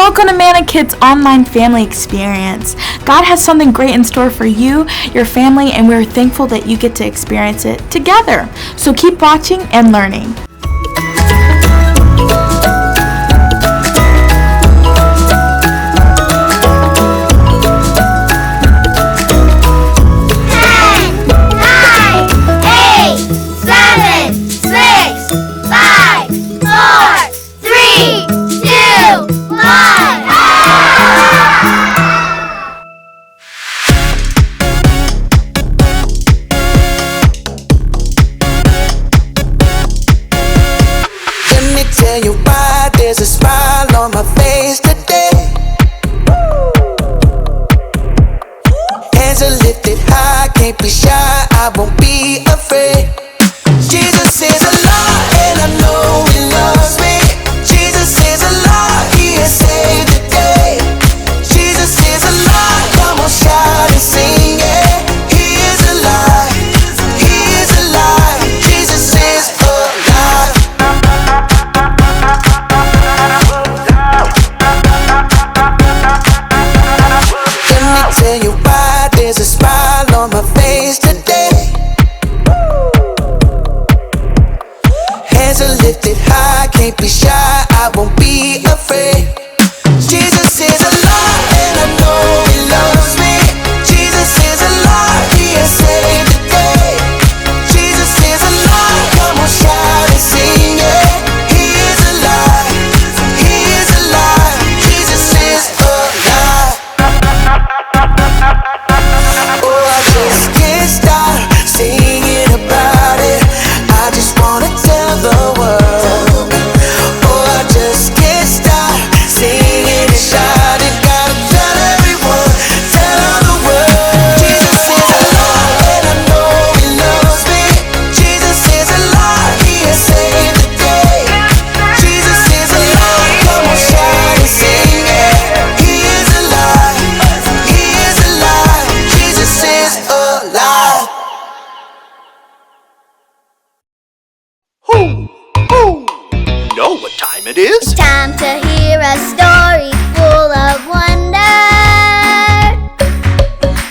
Welcome to Manna Kids Online Family Experience. God has something great in store for you, your family, and we're thankful that you get to experience it together. So keep watching and learning. Tell you why there's a smile on my face today. Hands are lifted high, can't be shy, I won't be afraid. Jesus is alive and I know He loves me. Jesus is alive, He has saved the day. Jesus is alive, come on shout and sing it. He is alive, He is alive. Jesus is alive. Tell you why there's a smile on my face today. Hands are lifted high, can't be shy, I won't be afraid. Jesus is alive and I know He loves me. Jesus is alive, He has saved the day. Jesus is alive, come on shout and sing it. He is alive, He is alive. Jesus is alive. Oh, I just can't stop singing about it. I just wanna tell the world. Oh, I just can't stop singing and shouting. Gotta tell everyone, tell all the world. Jesus is alive and I know He loves me. Jesus is alive, He has saved the day. Jesus is alive, come on shout and sing it. He is alive, He is alive. Jesus is alive. You know what time it is? Time to hear a story full of wonder.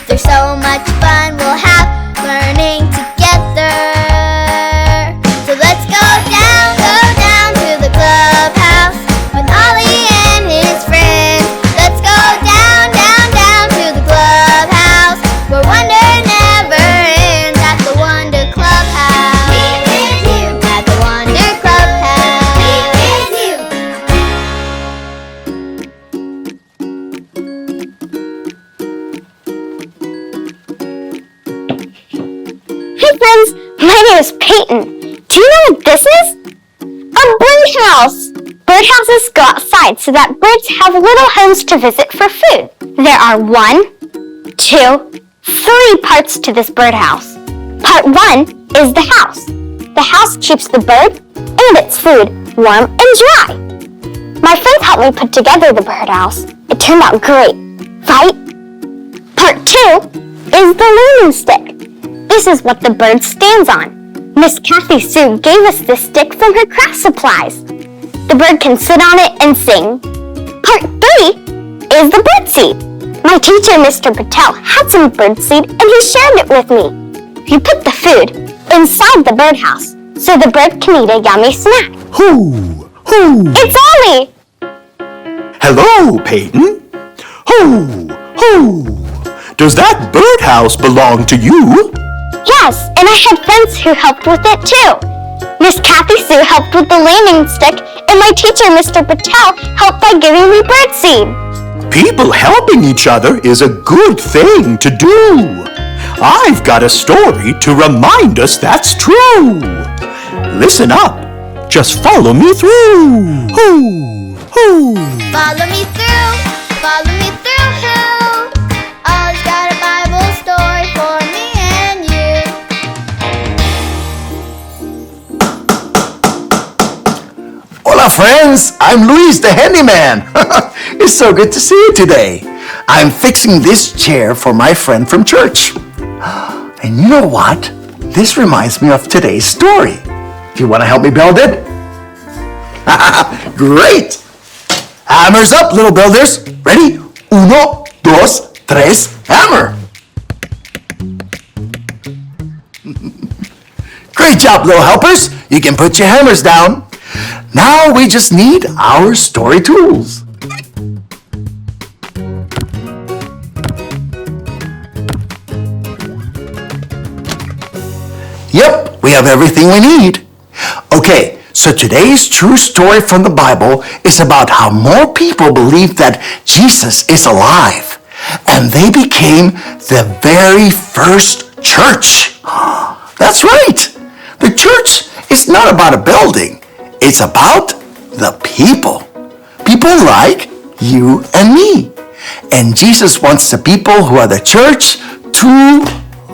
There's so much fun we'll have learning together. So let's go down to the clubhouse with Ollie and his friends. Let's go down to the clubhouse where wonder never ends at the Wonder Clubhouse. Meet with you at the Wonder Clubhouse. Meet with you. Hey friends, my name is Peyton. Do you know what this is? A birdhouse! Birdhouses go outside so that birds have little homes to visit for food. There are 1, 2, 3 parts to this birdhouse. Part 1 is the house. The house keeps the bird and its food warm and dry. My friends helped me put together the birdhouse. It turned out great, right? Part 2 is the leaning stick. This is what the bird stands on. Miss Kathy Sue gave us this stick from her craft supplies. The bird can sit on it and sing. Part 3 is the bird seed. My teacher, Mr. Patel, had some bird seed and he shared it with me. You put the food inside the birdhouse so the bird can eat a yummy snack. Who? It's Ollie! Hello, Peyton. Who? Does that birdhouse belong to you? Yes, and I had friends who helped with it too. Miss Kathy Sue helped with the leaning stick, and my teacher, Mr. Patel, helped by giving me birdseed. People helping each other is a good thing to do. I've got a story to remind us that's true. Listen up. Just follow me through. Follow me through, follow me through, who? Ollie's got a Bible story for me and you. Hola friends, I'm Luis the handyman. It's so good to see you today. I'm fixing this chair for my friend from church. And you know what? This reminds me of today's story. Do you want to help me build it? Great! Hammers up, little builders. Ready? Uno, dos, tres, hammer. Great job, little helpers. You can put your hammers down. Now we just need our story tools. Yep, we have everything we need. Okay, so today's true story from the Bible is about how more people believed that Jesus is alive, and they became the very first church. That's right. The church is not about a building. It's about the people. People like you and me. And Jesus wants the people who are the church to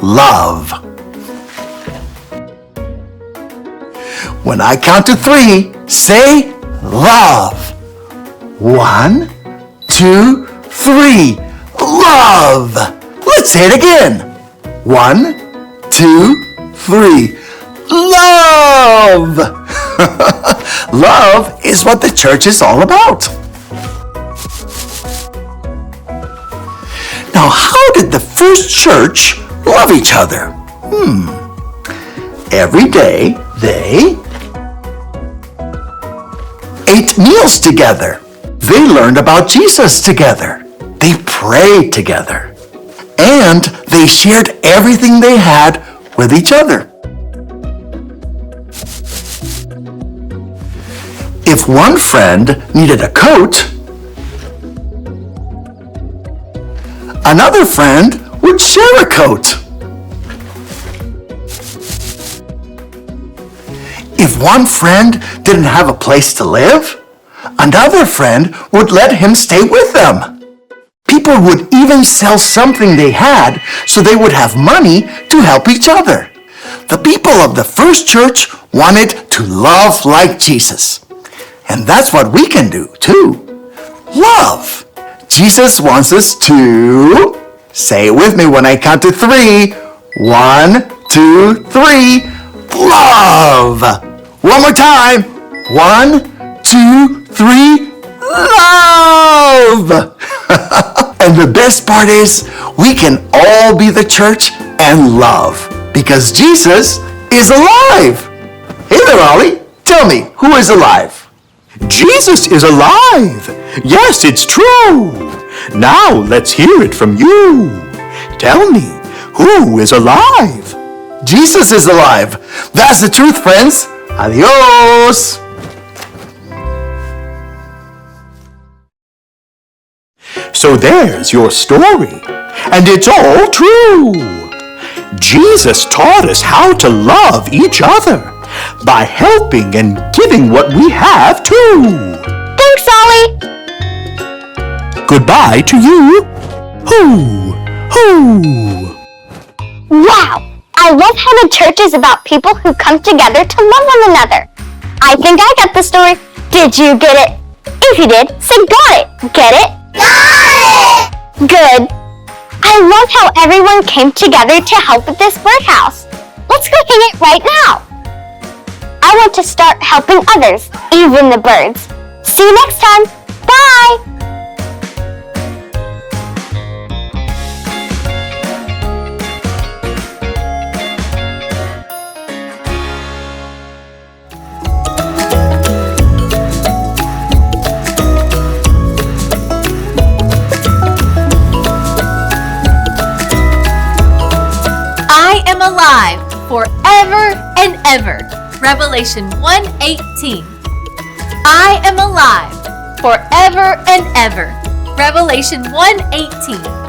love. When I count to 3, say love. 1, 2, 3. Love. Let's say it again. 1, 2, 3. Love. Love is what the church is all about. Now, how did the first church love each other? Every day they ate meals together. They learned about Jesus together. They prayed together. And they shared everything they had with each other. If one friend needed a coat, another friend would share a coat. If one friend didn't have a place to live, another friend would let him stay with them. People would even sell something they had so they would have money to help each other. The people of the first church wanted to love like Jesus. And that's what we can do too. Love. Jesus wants us to, say it with me when I count to 3. 1, 2, 3. Love. One more time. 1, 2, 3. Love. And the best part is we can all be the church and love because Jesus is alive. Hey there, Ollie. Tell me, who is alive? Jesus is alive. Yes, it's true. Now let's hear it from you. Tell me, who is alive? Jesus is alive. That's the truth, friends. Adios. So there's your story. And it's all true. Jesus taught us how to love each other by helping and giving what we have too. Thanks, Ollie. Goodbye to you. Hoo, hoo. Wow. I love how the church is about people who come together to love one another. I think I got the story. Did you get it? If you did, say got it. Get it? Got it! Good. I love how everyone came together to help with this birdhouse. Let's go hang it right now. I want to start helping others, even the birds. See you next time. Bye! I am alive forever and ever. Revelation 1:18. I am alive forever and ever. Revelation 1:18.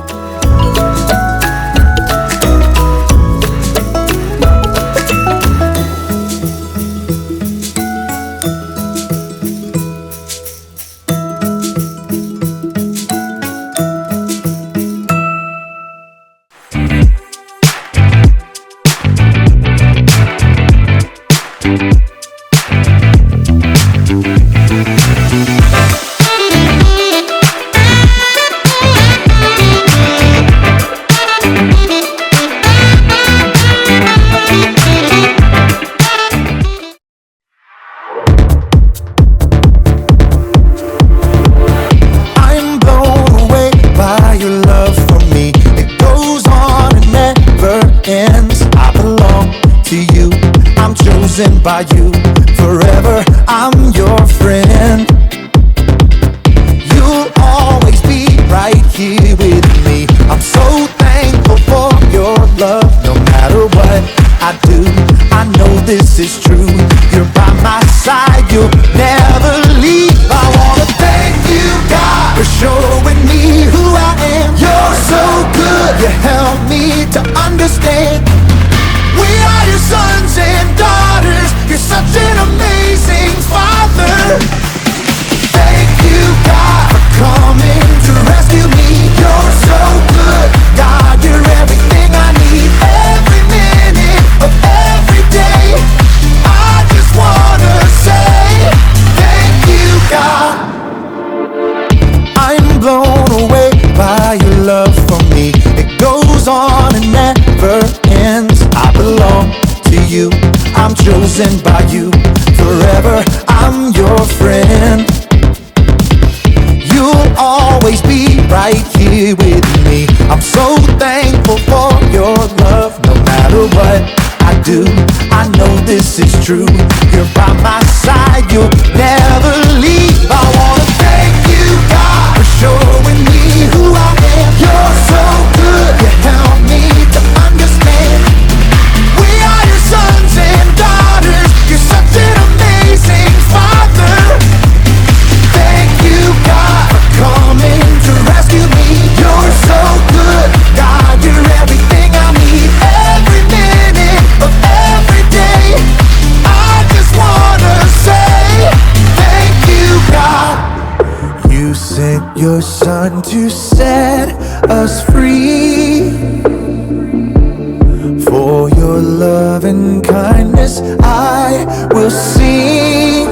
by you forever. I'm your friend. You'll always be right here with me. I'm so thankful for your love. No matter what I do, I know this is true. You're by my side, you'll never leave. I wanna thank you, God, for showing me who I am. You're so good, you help me to understand. We are your sons and daughters. You're such an amazing Father. Thank you, God, for coming to rescue me. You're so good, God, you're everything I need. Every minute of every day, I just wanna say thank you, God. I'm blown away by your love for me. It goes on and never ends. I belong to you, I'm chosen by you forever. I'm your friend. You'll always be right here with me. I'm so thankful for your love. No matter what I do, I know this is true. You're by my side, you'll never leave. I wanna thank you, God, for showing me who I am. You're so good, you help me to understand. We are your sons and daughters. You're such an amazing Father. Thank you, God, for coming to rescue me. You're so good, God, you're everything I need. Every minute of every day, I just wanna say thank you, God. You sent your son to set us free. For your love and kindness I will sing.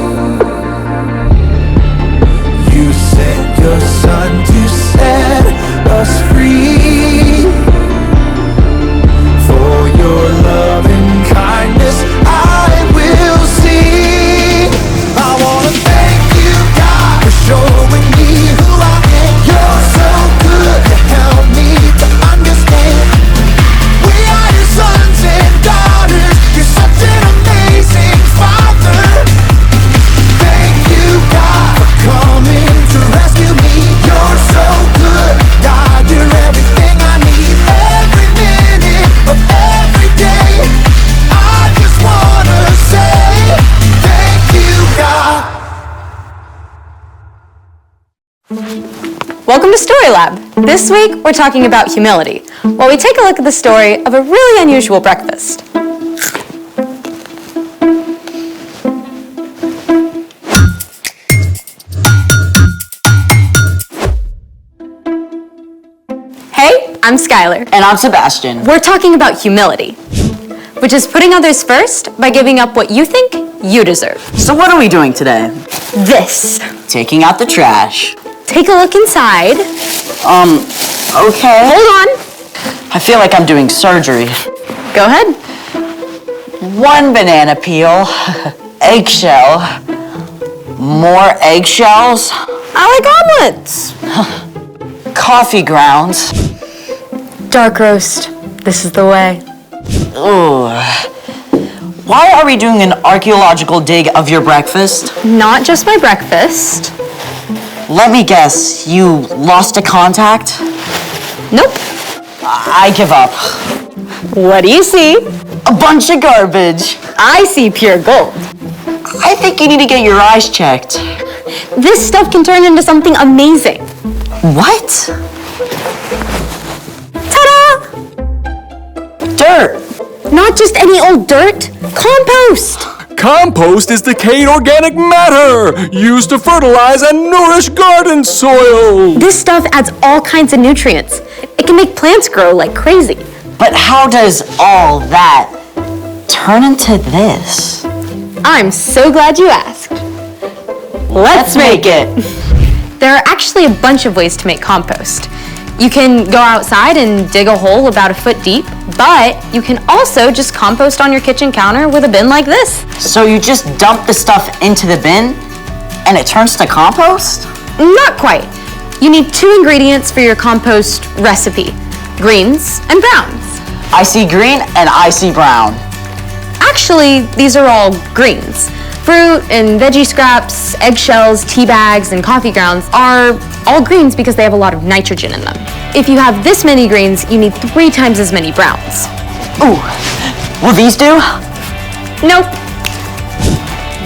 You sent your son to set us free. For your love and kindness I will sing. I wanna thank you, God, for showing me who I am. You're so good, you help me to understand. We are your sons and daughters. You're such an amazing Father. Thank you, God, for coming to rescue me. You're so good, God, you're everything I need. Every minute of every day, I just wanna say thank you, God. Welcome to Story Lab. This week, we're talking about humility, while we take a look at the story of a really unusual breakfast. Hey, I'm Skylar. And I'm Sebastian. We're talking about humility, which is putting others first by giving up what you think you deserve. So what are we doing today? This. Taking out the trash. Take a look inside. Okay. Hold on. I feel like I'm doing surgery. Go ahead. 1 banana peel, eggshell, more eggshells, I like omelets. coffee grounds. Dark roast. This is the way. Ooh. Why are we doing an archaeological dig of your breakfast? Not just my breakfast. Let me guess, you lost a contact? Nope. I give up. What do you see? A bunch of garbage. I see pure gold. I think you need to get your eyes checked. This stuff can turn into something amazing. What? Ta-da! Dirt. Not just any old dirt. Compost. Compost is decayed organic matter used to fertilize and nourish garden soil. This stuff adds all kinds of nutrients. It can make plants grow like crazy. But how does all that turn into this? I'm so glad you asked. Let's make it. There are actually a bunch of ways to make compost. You can go outside and dig a hole about a foot deep, but you can also just compost on your kitchen counter with a bin like this. So you just dump the stuff into the bin and it turns to compost? Not quite. You need 2 ingredients for your compost recipe, greens and browns. I see green and I see brown. Actually, these are all greens. Fruit and veggie scraps, eggshells, tea bags, and coffee grounds are all greens because they have a lot of nitrogen in them. If you have this many greens, you need 3 times as many browns. Ooh, will these do? Nope.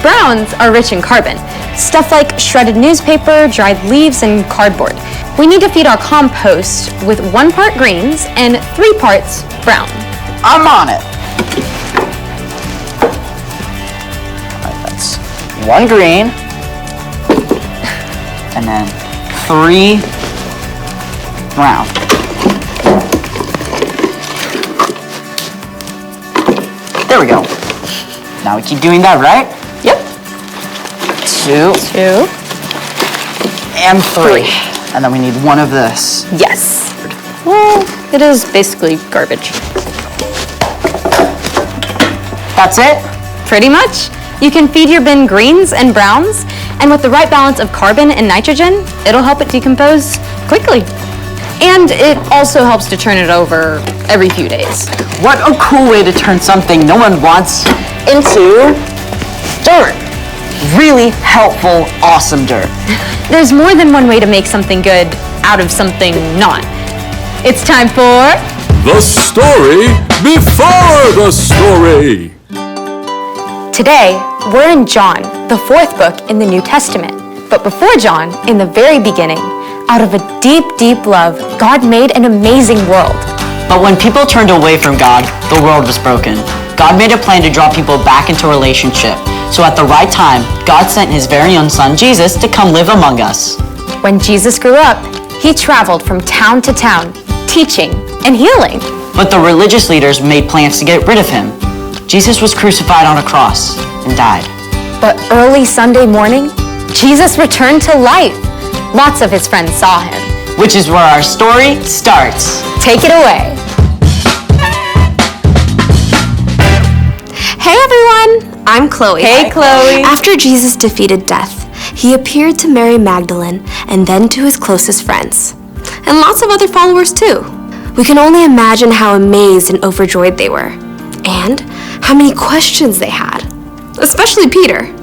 Browns are rich in carbon. Stuff like shredded newspaper, dried leaves, and cardboard. We need to feed our compost with 1 part greens and 3 parts brown. I'm on it. Alright, that's 1 green. And then 3 brown. There we go. Now we keep doing that, right? Yep. 2. 2. And 3. And then we need 1 of this. Yes. Well, it is basically garbage. That's it? Pretty much. You can feed your bin greens and browns, and with the right balance of carbon and nitrogen, it'll help it decompose quickly. And it also helps to turn it over every few days. What a cool way to turn something no one wants into dirt. Really helpful, awesome dirt. There's more than one way to make something good out of something not. It's time for... The story before the story. Today, we're in John, the 4th book in the New Testament. But before John, in the very beginning, out of a deep, deep love, God made an amazing world. But when people turned away from God, the world was broken. God made a plan to draw people back into a relationship. So at the right time, God sent his very own son, Jesus, to come live among us. When Jesus grew up, he traveled from town to town, teaching and healing. But the religious leaders made plans to get rid of him. Jesus was crucified on a cross and died. But early Sunday morning, Jesus returned to life. Lots of his friends saw him. Which is where our story starts. Take it away. Hey everyone, I'm Chloe. Hey, Chloe. After Jesus defeated death, he appeared to Mary Magdalene and then to his closest friends. And lots of other followers too. We can only imagine how amazed and overjoyed they were. And how many questions they had. Especially Peter.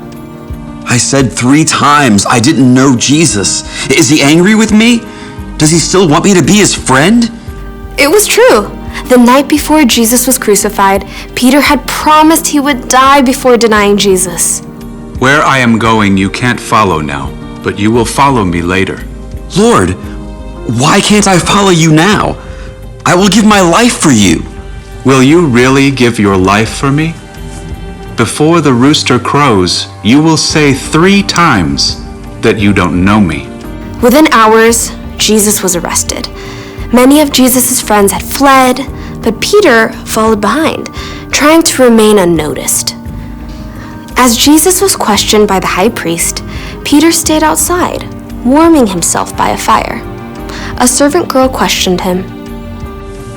I said 3 times I didn't know Jesus. Is he angry with me? Does he still want me to be his friend? It was true. The night before Jesus was crucified, Peter had promised he would die before denying Jesus. Where I am going you can't follow now, but you will follow me later. Lord, why can't I follow you now? I will give my life for you. Will you really give your life for me? Before the rooster crows, you will say 3 times that you don't know me. Within hours, Jesus was arrested. Many of Jesus' friends had fled, but Peter followed behind, trying to remain unnoticed. As Jesus was questioned by the high priest, Peter stayed outside, warming himself by a fire. A servant girl questioned him.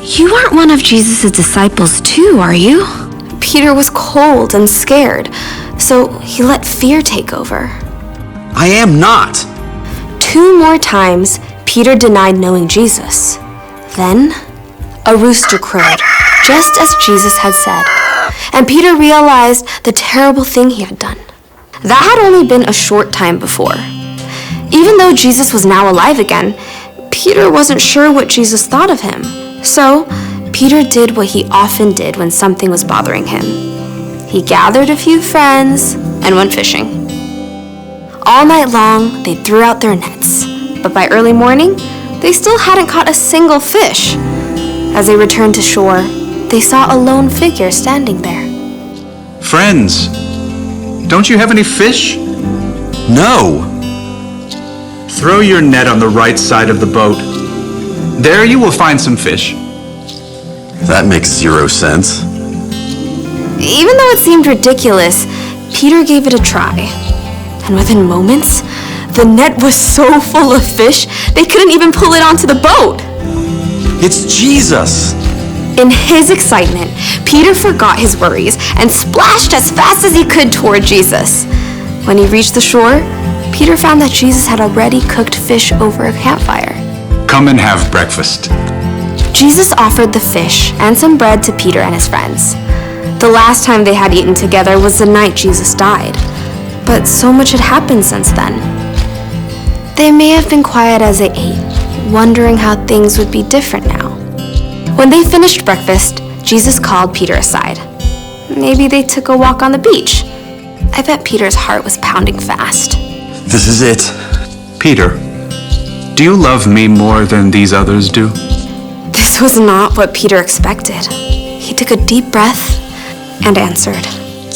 You aren't one of Jesus' disciples too, are you? Peter was cold and scared, so he let fear take over. I am not. 2 more times, Peter denied knowing Jesus. Then, a rooster crowed, just as Jesus had said, and Peter realized the terrible thing he had done. That had only been a short time before. Even though Jesus was now alive again, Peter wasn't sure what Jesus thought of him. So, Peter did what he often did when something was bothering him. He gathered a few friends and went fishing. All night long, they threw out their nets, but by early morning, they still hadn't caught a single fish. As they returned to shore, they saw a lone figure standing there. Friends, don't you have any fish? No. Throw your net on the right side of the boat. There you will find some fish. That makes 0 sense. Even though it seemed ridiculous, Peter gave it a try. And within moments, the net was so full of fish, they couldn't even pull it onto the boat. It's Jesus. In his excitement, Peter forgot his worries and splashed as fast as he could toward Jesus. When he reached the shore, Peter found that Jesus had already cooked fish over a campfire. Come and have breakfast. Jesus offered the fish and some bread to Peter and his friends. The last time they had eaten together was the night Jesus died. But so much had happened since then. They may have been quiet as they ate, wondering how things would be different now. When they finished breakfast, Jesus called Peter aside. Maybe they took a walk on the beach. I bet Peter's heart was pounding fast. This is it. Peter, do you love me more than these others do? This was not what Peter expected. He took a deep breath and answered,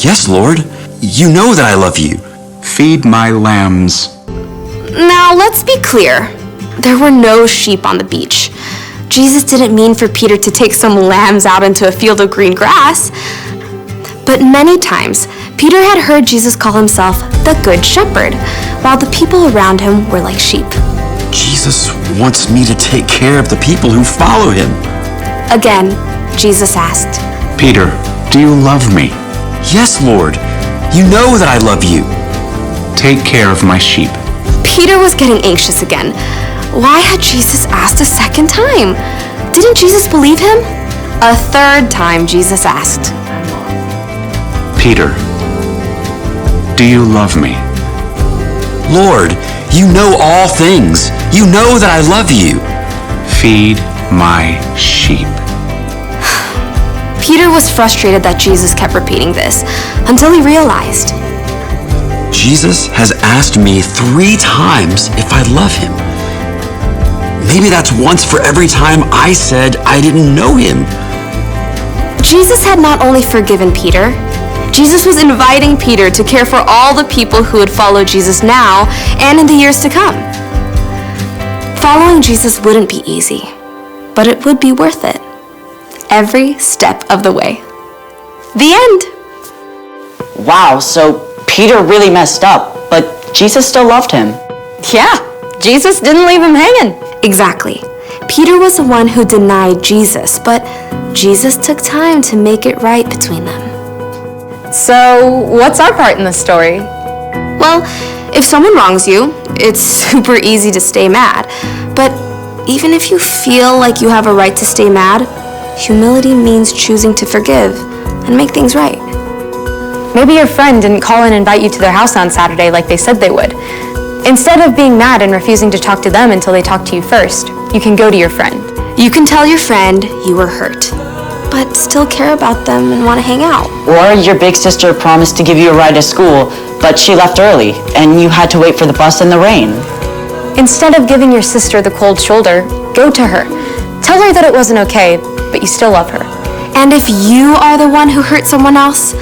Yes, Lord. You know that I love you. Feed my lambs. Now, let's be clear. There were no sheep on the beach. Jesus didn't mean for Peter to take some lambs out into a field of green grass. But many times, Peter had heard Jesus call himself the Good Shepherd, while the people around him were like sheep. Jesus wants me to take care of the people who follow him. Again, Jesus asked, Peter, do you love me? Yes, Lord. You know that I love you. Take care of my sheep. Peter was getting anxious again. Why had Jesus asked a second time? Didn't Jesus believe him? A third time, Jesus asked, Peter, do you love me? Lord, you know all things. You know that I love you. Feed my sheep. Peter was frustrated that Jesus kept repeating this until he realized. Jesus has asked me 3 times if I love him. Maybe that's once for every time I said I didn't know him. Jesus had not only forgiven Peter, Jesus was inviting Peter to care for all the people who would follow Jesus now and in the years to come. Following Jesus wouldn't be easy, but it would be worth it. Every step of the way. The end. Wow, so Peter really messed up, but Jesus still loved him. Yeah, Jesus didn't leave him hanging. Exactly. Peter was the one who denied Jesus, but Jesus took time to make it right between them. So, what's our part in the story? Well, if someone wrongs you, it's super easy to stay mad. But even if you feel like you have a right to stay mad, humility means choosing to forgive and make things right. Maybe your friend didn't call and invite you to their house on Saturday like they said they would. Instead of being mad and refusing to talk to them until they talk to you first, you can go to your friend. You can tell your friend you were hurt, but still care about them and want to hang out. Or your big sister promised to give you a ride to school, but she left early, and you had to wait for the bus in the rain. Instead of giving your sister the cold shoulder, go to her. Tell her that it wasn't okay, but you still love her. And if you are the one who hurt someone else,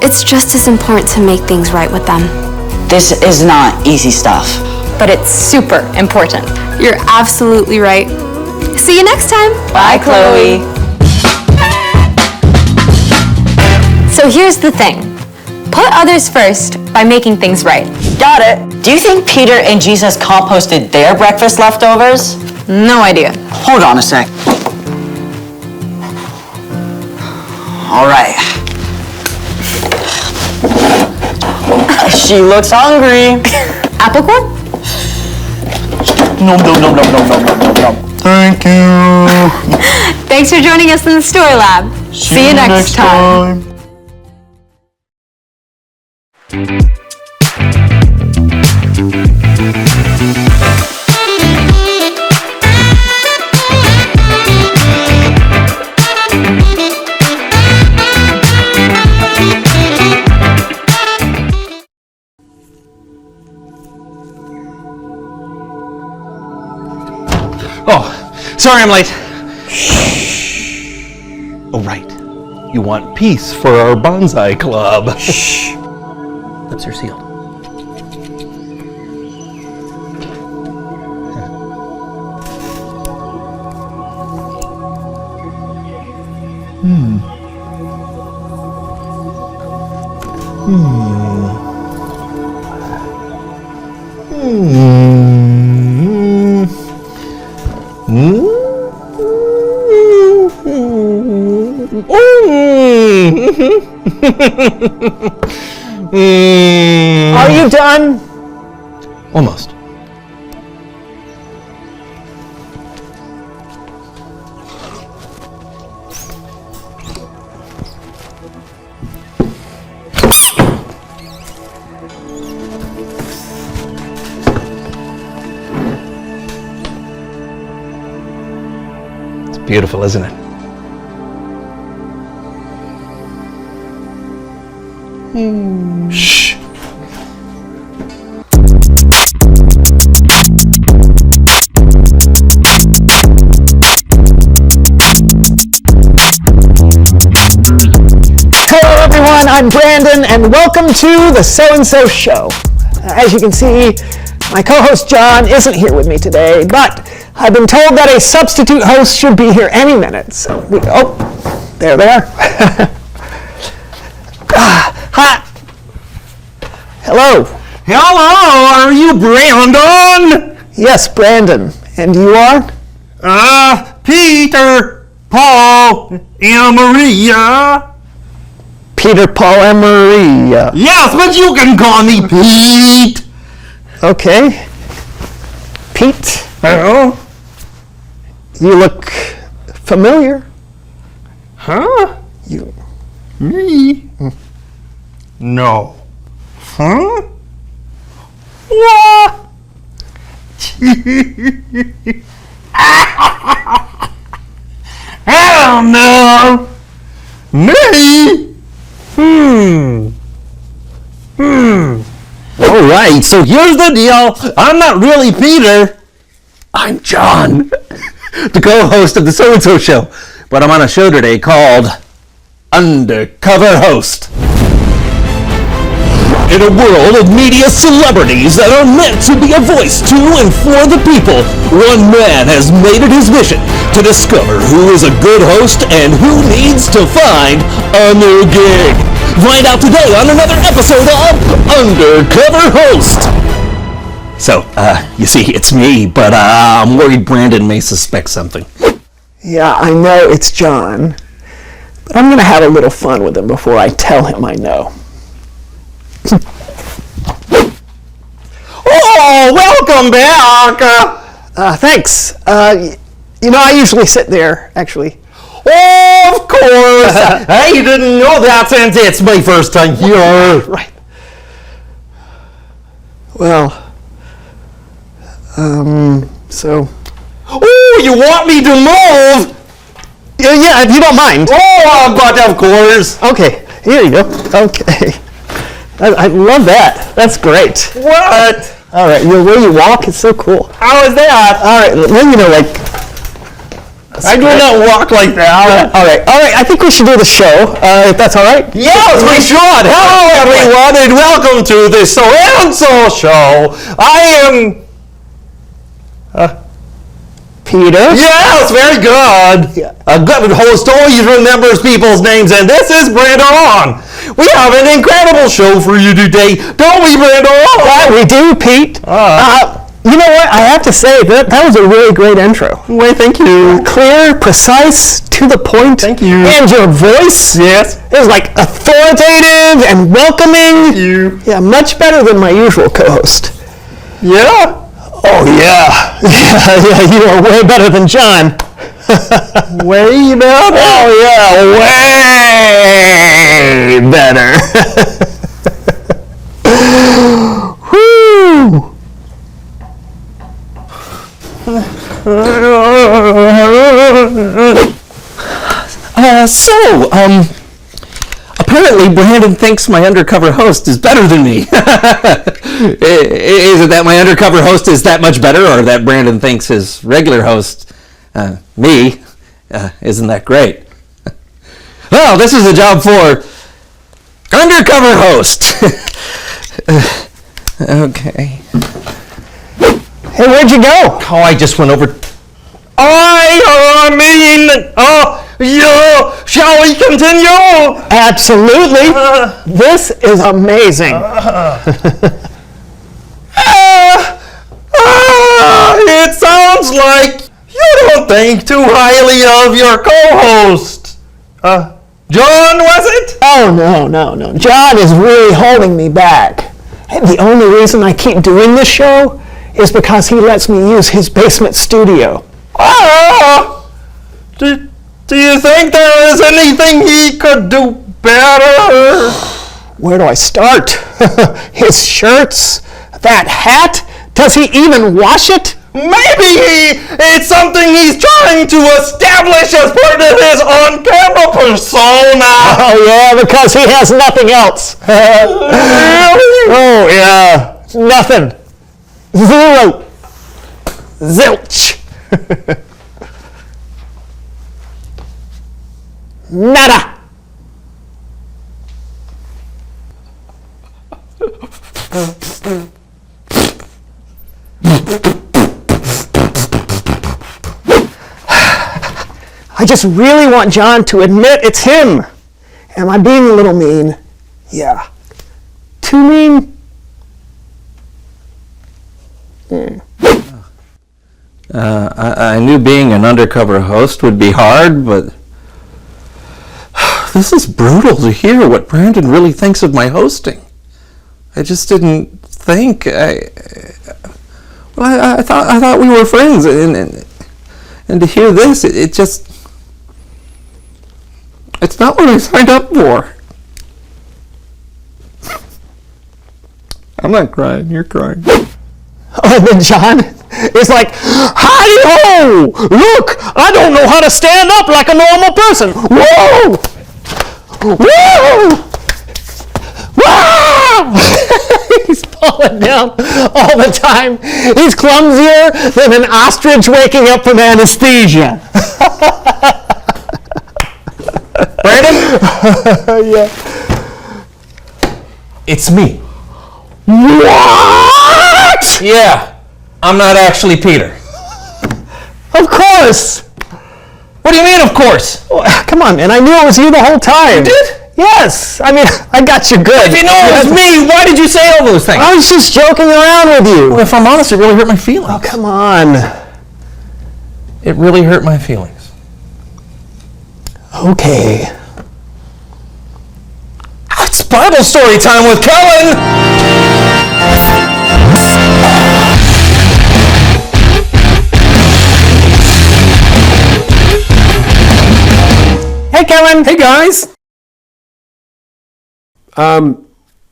it's just as important to make things right with them. This is not easy stuff. But it's super important. You're absolutely right. See you next time. Bye, Chloe. So here's the thing. Put others first by making things right. Got it. Do you think Peter and Jesus composted their breakfast leftovers? No idea. Hold on a sec. All right. She looks hungry. Apple corn? No. Thank you. Thanks for joining us in the Story Lab. See you next time. Oh, sorry I'm late. Shh. Oh, right. You want peace for our bonsai club. Shh. Lips are sealed. Are you done? Almost. beautiful, isn't it? Shh. Hello everyone, I'm Brandon and welcome to the So-and-So Show. As you can see, my co-host John isn't here with me today, but I've been told that a substitute host should be here any minute. So there they are. Hi. Hello. Hello, are you Brandon? Yes, Brandon. And you are? Peter, Paul, and Maria. Peter, Paul, and Maria. Yes, but you can call me Pete. Okay. Pete. Oh. You look familiar. Huh? You. Me? No. Huh? What? I don't know. Me? All right, so here's the deal. I'm not really Peter. I'm John, the co-host of the So-and-So Show. But I'm on a show today called Undercover Host. In a world of media celebrities that are meant to be a voice to and for the people, one man has made it his mission to discover who is a good host and who needs to find a new gig. Find out today on another episode of Undercover Host. So, you see, it's me, but I'm worried Brandon may suspect something. Yeah, I know it's John, but I'm going to have a little fun with him before I tell him I know. Oh, welcome back! Thanks. You know, I usually sit there, actually. Oh, of course! I didn't know that since it's my first time here. Right. Well, so... Oh, you want me to move? Yeah, if you don't mind. Oh, but of course. Okay, here you go. Okay. I love that. That's great. What? All right, the way you walk is so cool. How is that? All right, then, you know, like... I do not walk like that. All right. I think we should do the show, if that's all right. Yes, we should. Hello, everyone, and welcome to the So-and-So Show. I am... Peter? Yes, very good. Yeah. A good host always remembers people's names, and this is Brandon. We have an incredible show for you today, don't we, Brandon? Yeah, we do, Pete. You know what? I have to say, that was a really great intro. Wait, thank you. Clear, precise, to the point. Thank you. And your voice. Yes. It was like authoritative and welcoming. Thank you. Yeah, much better than my usual co-host. Yeah? Oh, yeah. Yeah, you are way better than John. Way better? Oh, yeah, way better. Whew. Apparently Brandon thinks my undercover host is better than me. Is it that my undercover host is that much better, or that Brandon thinks his regular host, me, isn't that great? Well, this is a job for undercover host. Okay. Hey, where'd you go? Oh, I just went over... shall we continue? Absolutely. This is amazing. It sounds like you don't think too highly of your co-host. John, was it? Oh, no. John is really holding me back. And the only reason I keep doing this show is because he lets me use his basement studio. Do you think there is anything he could do better? Where do I start? His shirts? That hat? Does he even wash it? Maybe it's something he's trying to establish as part of his on-camera persona. Oh, yeah, because he has nothing else. Oh, yeah. Nothing. Zero. Zilch. Nada. I just really want John to admit it's him. Am I being a little mean? Yeah. Too mean? I knew being an undercover host would be hard, but this is brutal to hear what Brandon really thinks of my hosting. I just didn't think. I thought we were friends, and to hear this, it just. It's not what I signed up for. I'm not crying, you're crying. Oh, and then John is like, "Howdy-ho! Look, I don't know how to stand up like a normal person. Whoa! Whoa! Wow!" He's falling down all the time. He's clumsier than an ostrich waking up from anesthesia. Brandon? Yeah. It's me. What? Yeah, I'm not actually Peter. Of course. What do you mean, of course? Oh, come on, man. I knew it was you the whole time. You did? Yes. I mean, I got you good. If you know it was me, why did you say all those things? I was just joking around with you. Well, if I'm honest, it really hurt my feelings. Oh, come on. It really hurt my feelings. Okay. It's Bible story time with Kellen! Hey, Kellen. Hey, guys.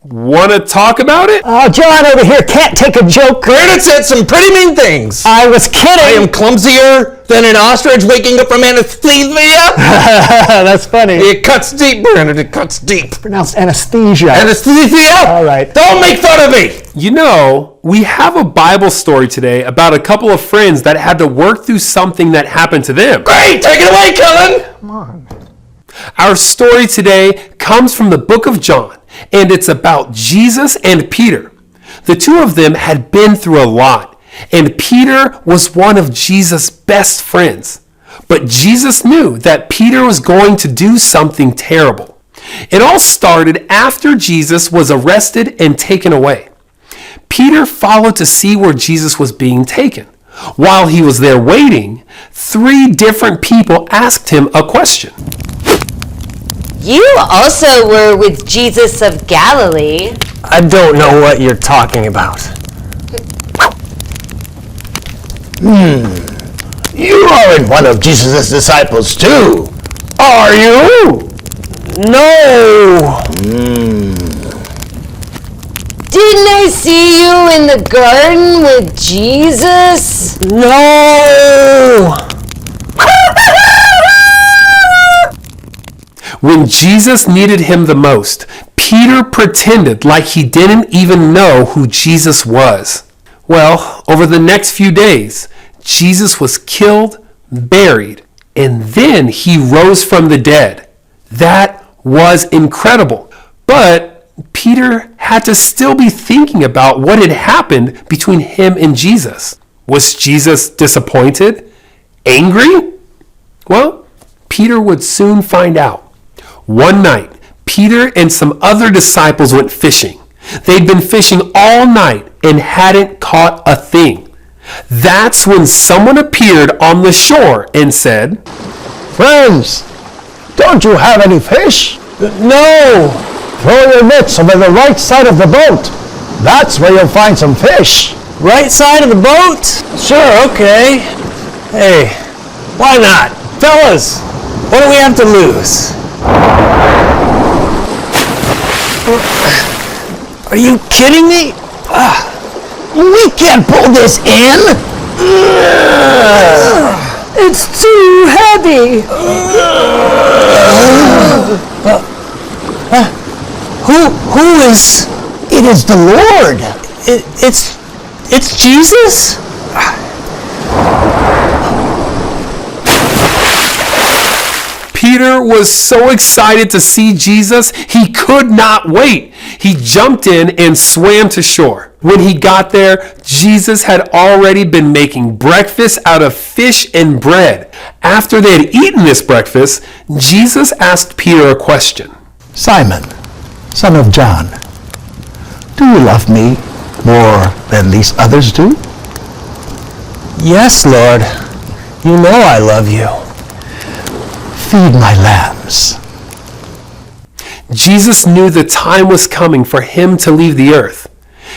Want to talk about it? Oh, John over here can't take a joke. Brandon said some pretty mean things. I was kidding. I am clumsier than an ostrich waking up from anesthesia. That's funny. It cuts deep, Brandon. It cuts deep. Pronounced anesthesia. Anesthesia? All right. Don't make fun of me. You know, we have a Bible story today about a couple of friends that had to work through something that happened to them. Great. Take it away, Kellen. Come on. Our story today comes from the book of John, and it's about Jesus and Peter. The two of them had been through a lot, and Peter was one of Jesus' best friends. But Jesus knew that Peter was going to do something terrible. It all started after Jesus was arrested and taken away. Peter followed to see where Jesus was being taken. While he was there waiting, 3 different people asked him a question. You also were with Jesus of Galilee. I don't know what you're talking about. You aren't one of Jesus' disciples too, are you? No. Didn't I see you in the garden with Jesus? No. When Jesus needed him the most, Peter pretended like he didn't even know who Jesus was. Well, over the next few days, Jesus was killed, buried, and then he rose from the dead. That was incredible. But Peter had to still be thinking about what had happened between him and Jesus. Was Jesus disappointed? Angry? Well, Peter would soon find out. One night, Peter and some other disciples went fishing. They'd been fishing all night and hadn't caught a thing. That's when someone appeared on the shore and said, Friends, don't you have any fish? No. Throw your nets over the right side of the boat. That's where you'll find some fish. Right side of the boat? Sure, okay. Hey, why not? Fellas, what do we have to lose? Are you kidding me? We can't pull this in. It's too heavy. Who is? It is the Lord. It's Jesus. Peter was so excited to see Jesus, he could not wait. He jumped in and swam to shore. When he got there, Jesus had already been making breakfast out of fish and bread. After they had eaten this breakfast, Jesus asked Peter a question. Simon, son of John, do you love me more than these others do? Yes, Lord. You know I love you. Feed my lambs. Jesus knew the time was coming for him to leave the earth.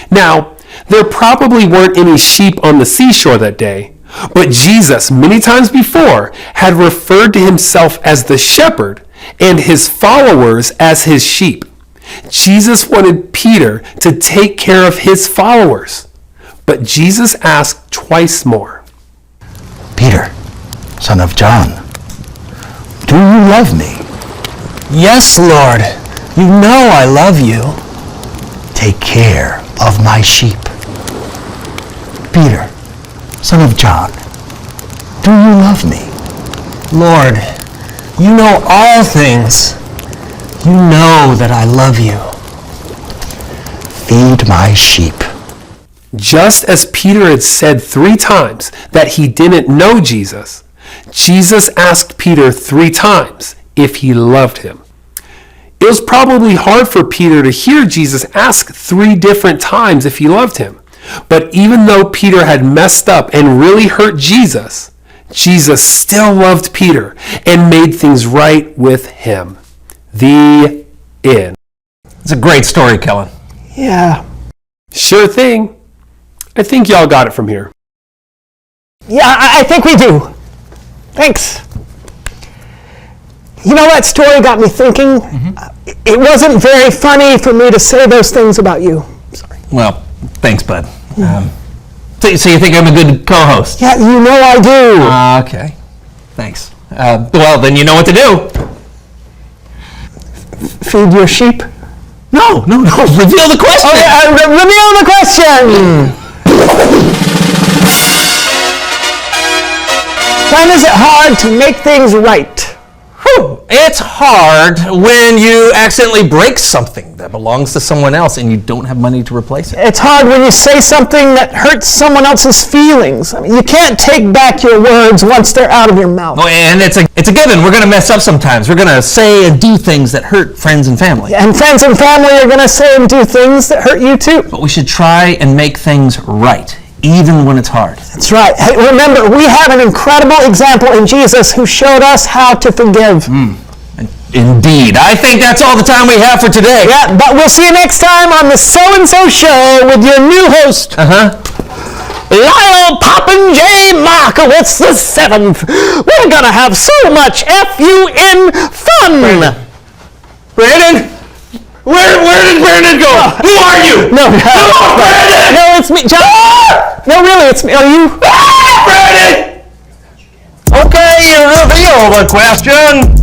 Now, there probably weren't any sheep on the seashore that day, but Jesus, many times before, had referred to himself as the shepherd and his followers as his sheep. Jesus wanted Peter to take care of his followers, but Jesus asked twice more. Peter, son of John, do you love me? Yes, Lord. You know I love you. Take care of my sheep. Peter, son of John, do you love me? Lord, you know all things. You know that I love you. Feed my sheep. Just as Peter had said 3 times that he didn't know Jesus, Jesus asked Peter 3 times if he loved him. It was probably hard for Peter to hear Jesus ask 3 different times if he loved him. But even though Peter had messed up and really hurt Jesus, Jesus still loved Peter and made things right with him. The end. It's a great story, Kellen. Yeah. Sure thing. I think y'all got it from here. Yeah, I think we do. Thanks. You know, that story got me thinking. It wasn't very funny for me to say those things about you. Sorry. Well, thanks, bud. So you think I'm a good co-host? Yeah, you know I do. Okay. Thanks. Well, then you know what to do. Feed your sheep? No. Reveal the question. Oh, yeah, reveal the question. When is it hard to make things right? It's hard when you accidentally break something that belongs to someone else and you don't have money to replace it. It's hard when you say something that hurts someone else's feelings. I mean, you can't take back your words once they're out of your mouth. Oh, and it's a given. We're going to mess up sometimes. We're going to say and do things that hurt friends and family. And friends and family are going to say and do things that hurt you too. But we should try and make things right, even when it's hard. That's right. Hey, remember, we have an incredible example in Jesus who showed us how to forgive. Indeed. I think that's all the time we have for today. Yeah, but we'll see you next time on the So-and-So Show with your new host, Lyle Poppin' J. Markowitz the 7th. We're going to have so much F-U-N fun. Brandon? Where did Brandon go? Who are you? No, Brandon! No, it's me. John. No, really, it's me. Are you? Brandon! Okay, you reveal the question.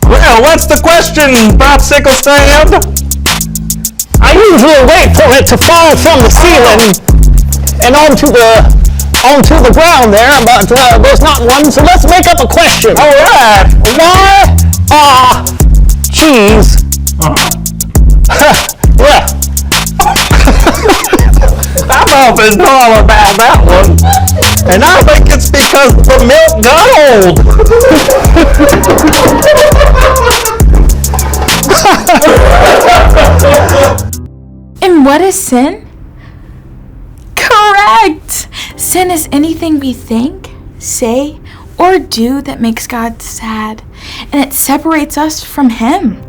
Well, what's the question, Popsicle Stand? I usually wait for it to fall from the ceiling and onto the ground there, but there's not one, so let's make up a question. All right. Why are cheese? Well, I've often thought about that one, and I think it's because the milk got old. And what is sin? Correct! Sin is anything we think, say, or do that makes God sad, and it separates us from Him.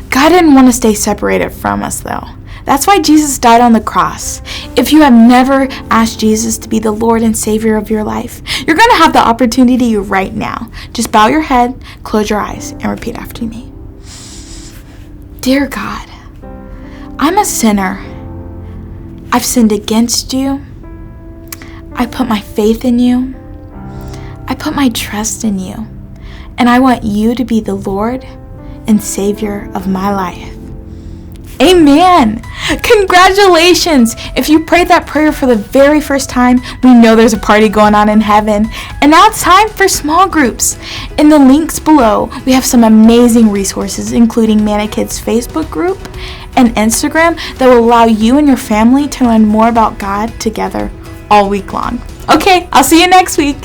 God didn't want to stay separated from us, though. That's why Jesus died on the cross. If you have never asked Jesus to be the Lord and Savior of your life, you're going to have the opportunity right now. Just bow your head, close your eyes, and repeat after me. Dear God, I'm a sinner. I've sinned against you. I put my faith in you. I put my trust in you. And I want you to be the Lord and Savior of my life. Amen. Congratulations. If you prayed that prayer for the very first time, we know there's a party going on in heaven. And now it's time for small groups. In the links below, we have some amazing resources, including Manna Kids Facebook group and Instagram, that will allow you and your family to learn more about God together all week long. Okay, I'll see you next week.